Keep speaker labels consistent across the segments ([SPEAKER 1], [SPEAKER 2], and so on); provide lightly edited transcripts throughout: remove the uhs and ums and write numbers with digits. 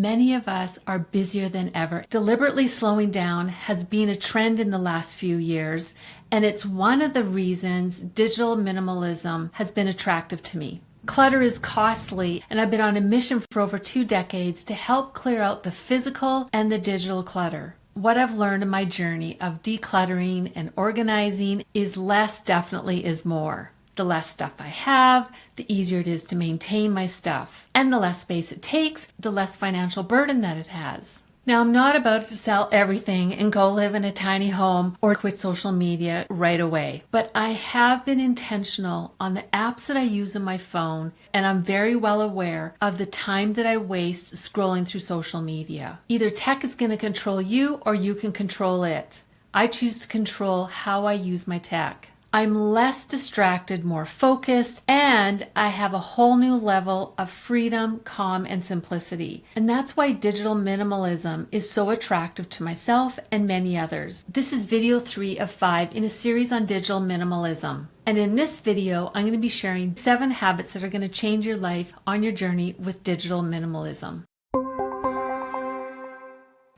[SPEAKER 1] many of us are busier than ever. Deliberately slowing down has been a trend in the last few years, and it's one of the reasons digital minimalism has been attractive to me. Clutter is costly, and I've been on a mission for over 2 decades to help clear out the physical and the digital clutter. What I've learned in my journey of decluttering and organizing is less definitely is more. The less stuff I have, the easier it is to maintain my stuff. And the less space it takes, the less financial burden that it has. Now, I'm not about to sell everything and go live in a tiny home or quit social media right away. But I have been intentional on the apps that I use on my phone, and I'm very well aware of the time that I waste scrolling through social media. Either tech is going to control you or you can control it. I choose to control how I use my tech. I'm less distracted, more focused, and I have a whole new level of freedom, calm, and simplicity. And that's why digital minimalism is so attractive to myself and many others. This is video 3 of 5 in a series on digital minimalism. And in this video, I'm going to be sharing 7 habits that are going to change your life on your journey with digital minimalism.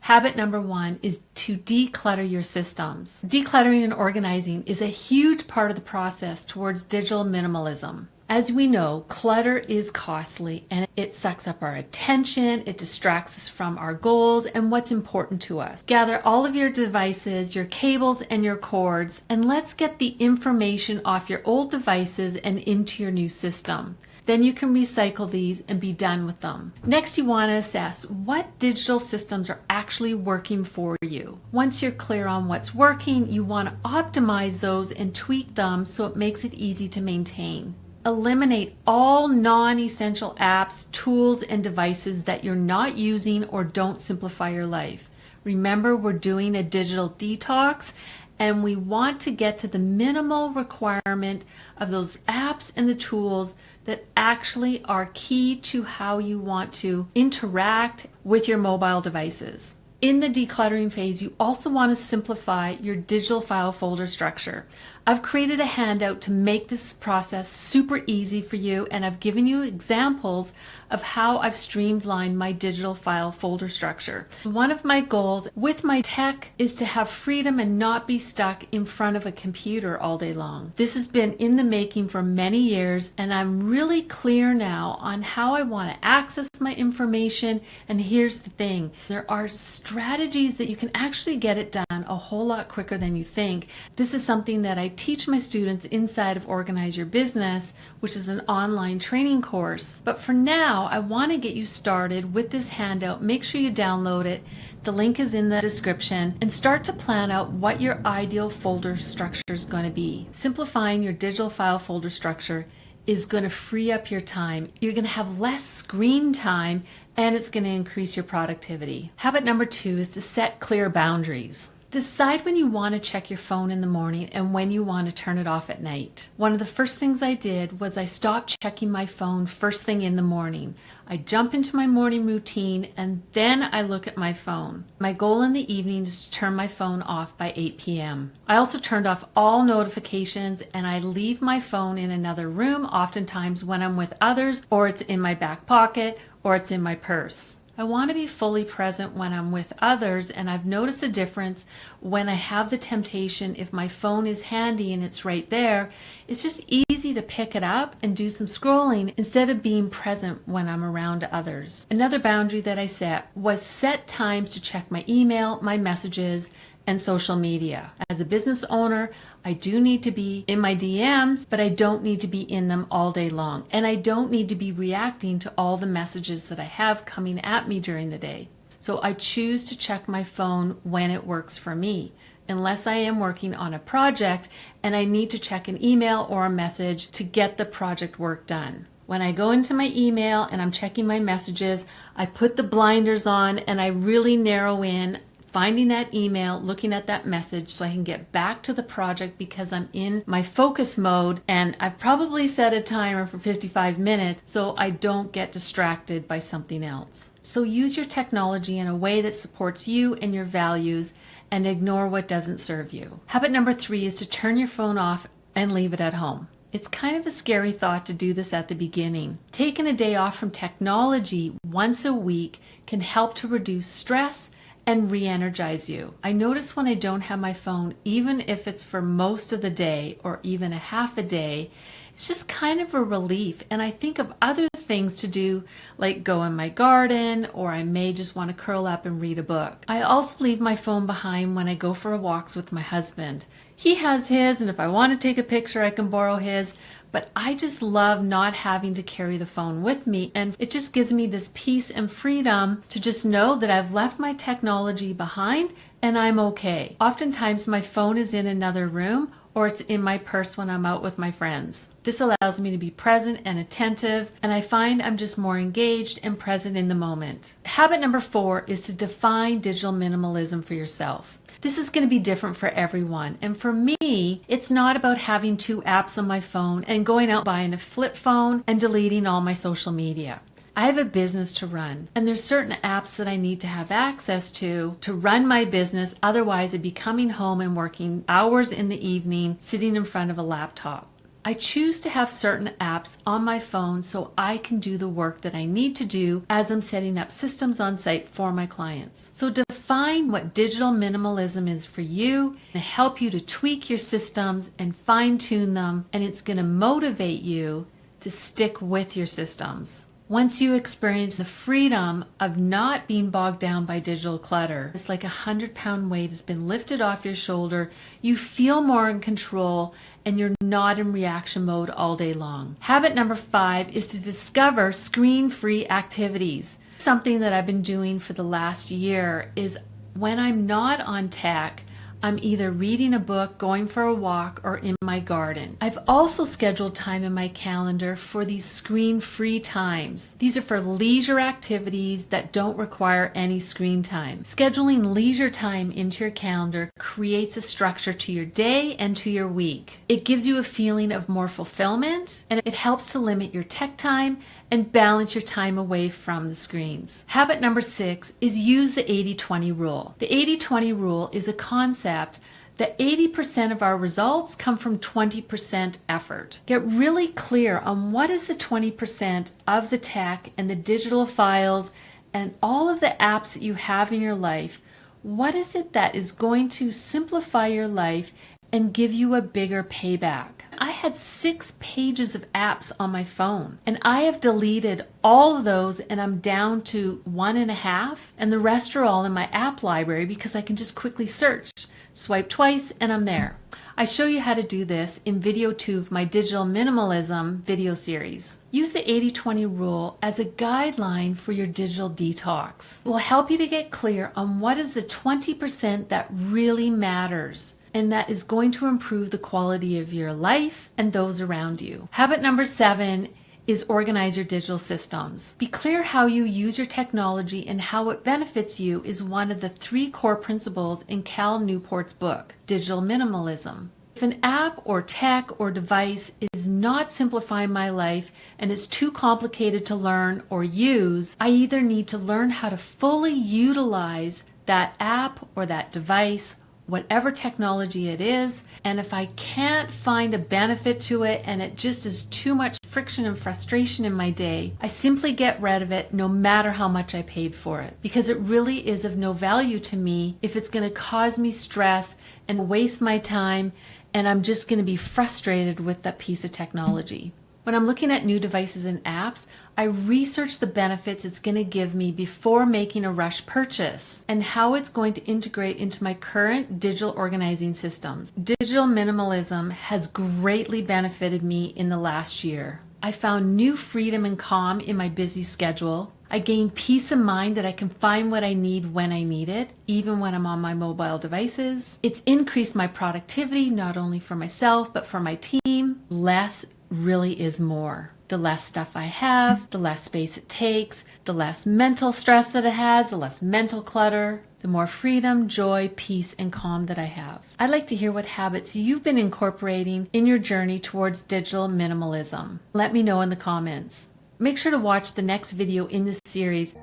[SPEAKER 1] Habit number 1 is to declutter your systems. Decluttering and organizing is a huge part of the process towards digital minimalism. As we know, clutter is costly and it sucks up our attention, it distracts us from our goals and what's important to us. Gather all of your devices, your cables and your cords, and let's get the information off your old devices and into your new system. Then you can recycle these and be done with them. Next, you want to assess what digital systems are actually working for you. Once you're clear on what's working, you want to optimize those and tweak them so it makes it easy to maintain. Eliminate all non-essential apps, tools, and devices that you're not using or don't simplify your life. Remember, we're doing a digital detox, and we want to get to the minimal requirement of those apps and the tools that actually are key to how you want to interact with your mobile devices. In the decluttering phase, you also want to simplify your digital file folder structure. I've created a handout to make this process super easy for you, and I've given you examples of how I've streamlined my digital file folder structure. One of my goals with my tech is to have freedom and not be stuck in front of a computer all day long. This has been in the making for many years, and I'm really clear now on how I want to access my information. And here's the thing, there are strategies that you can actually get it done a whole lot quicker than you think. This is something that I teach my students inside of Organize Your Business, which is an online training course. But for now, I want to get you started with this handout. Make sure you download it. The link is in the description, and start to plan out what your ideal folder structure is going to be. Simplifying your digital file folder structure is going to free up your time. You're going to have less screen time, and it's going to increase your productivity. Habit number 2 is to set clear boundaries. Decide when you want to check your phone in the morning and when you want to turn it off at night. One of the first things I did was I stopped checking my phone first thing in the morning. I jump into my morning routine and then I look at my phone. My goal in the evening is to turn my phone off by 8 p.m. I also turned off all notifications, and I leave my phone in another room, oftentimes when I'm with others, or it's in my back pocket, or it's in my purse. I want to be fully present when I'm with others, and I've noticed a difference when I have the temptation. If my phone is handy and it's right there, it's just easy to pick it up and do some scrolling instead of being present when I'm around others. Another boundary that I set was set times to check my email, my messages, and social media. As a business owner, I do need to be in my DMs, but I don't need to be in them all day long. And I don't need to be reacting to all the messages that I have coming at me during the day. So I choose to check my phone when it works for me, unless I am working on a project and I need to check an email or a message to get the project work done. When I go into my email and I'm checking my messages, I put the blinders on and I really narrow in finding that email, looking at that message so I can get back to the project because I'm in my focus mode, and I've probably set a timer for 55 minutes so I don't get distracted by something else. So use your technology in a way that supports you and your values, and ignore what doesn't serve you. Habit number 3 is to turn your phone off and leave it at home. It's kind of a scary thought to do this at the beginning. Taking a day off from technology once a week can help to reduce stress and re-energize you. I notice when I don't have my phone, even if it's for most of the day or even a half a day, it's just kind of a relief. And I think of other things to do, like go in my garden, or I may just want to curl up and read a book. I also leave my phone behind when I go for walks with my husband. He has his, and if I want to take a picture, I can borrow his. But I just love not having to carry the phone with me, and it just gives me this peace and freedom to just know that I've left my technology behind and I'm okay. Oftentimes my phone is in another room or it's in my purse when I'm out with my friends. This allows me to be present and attentive, and I find I'm just more engaged and present in the moment. Habit number 4 is to define digital minimalism for yourself. This is going to be different for everyone. And for me, it's not about having 2 apps on my phone and going out buying a flip phone and deleting all my social media. I have a business to run, and there's certain apps that I need to have access to run my business. Otherwise, I'd be coming home and working hours in the evening, sitting in front of a laptop. I choose to have certain apps on my phone so I can do the work that I need to do as I'm setting up systems on site for my clients. So define what digital minimalism is for you and help you to tweak your systems and fine tune them, and it's going to motivate you to stick with your systems. Once you experience the freedom of not being bogged down by digital clutter, it's like 100-pound weight has been lifted off your shoulder. You feel more in control and you're not in reaction mode all day long. Habit number 5 is to discover screen-free activities. Something that I've been doing for the last year is when I'm not on tech, I'm either reading a book, going for a walk, or in my garden. I've also scheduled time in my calendar for these screen-free times. These are for leisure activities that don't require any screen time. Scheduling leisure time into your calendar creates a structure to your day and to your week. It gives you a feeling of more fulfillment, and it helps to limit your tech time and balance your time away from the screens. Habit number 6 is use the 80-20 rule. The 80-20 rule is a concept that 80% of our results come from 20% effort. Get really clear on what is the 20% of the tech and the digital files and all of the apps that you have in your life. What is it that is going to simplify your life and give you a bigger payback? I had 6 pages of apps on my phone, and I have deleted all of those, and I'm down to 1.5, and the rest are all in my app library because I can just quickly search, swipe twice, and I'm there. I show you how to do this in video 2 of my digital minimalism video series. Use the 80-20 rule as a guideline for your digital detox. It will help you to get clear on what is the 20% that really matters, and that is going to improve the quality of your life and those around you. Habit number 7 is organize your digital systems. Be clear how you use your technology and how it benefits you is one of the 3 core principles in Cal Newport's book, Digital Minimalism. If an app or tech or device is not simplifying my life and is too complicated to learn or use, I either need to learn how to fully utilize that app or that device, whatever technology it is, and if I can't find a benefit to it and it just is too much friction and frustration in my day, I simply get rid of it no matter how much I paid for it, because it really is of no value to me if it's going to cause me stress and waste my time, and I'm just going to be frustrated with that piece of technology. When I'm looking at new devices and apps, I research the benefits it's going to give me before making a rush purchase and how it's going to integrate into my current digital organizing systems. Digital minimalism has greatly benefited me in the last year. I found new freedom and calm in my busy schedule. I gained peace of mind that I can find what I need when I need it, even when I'm on my mobile devices. It's increased my productivity, not only for myself, but for my team. Less really is more. The less stuff I have, the less space it takes, the less mental stress that it has, the less mental clutter, the more freedom, joy, peace, and calm that I have. I'd like to hear what habits you've been incorporating in your journey towards digital minimalism. Let me know in the comments. Make sure to watch the next video in this series.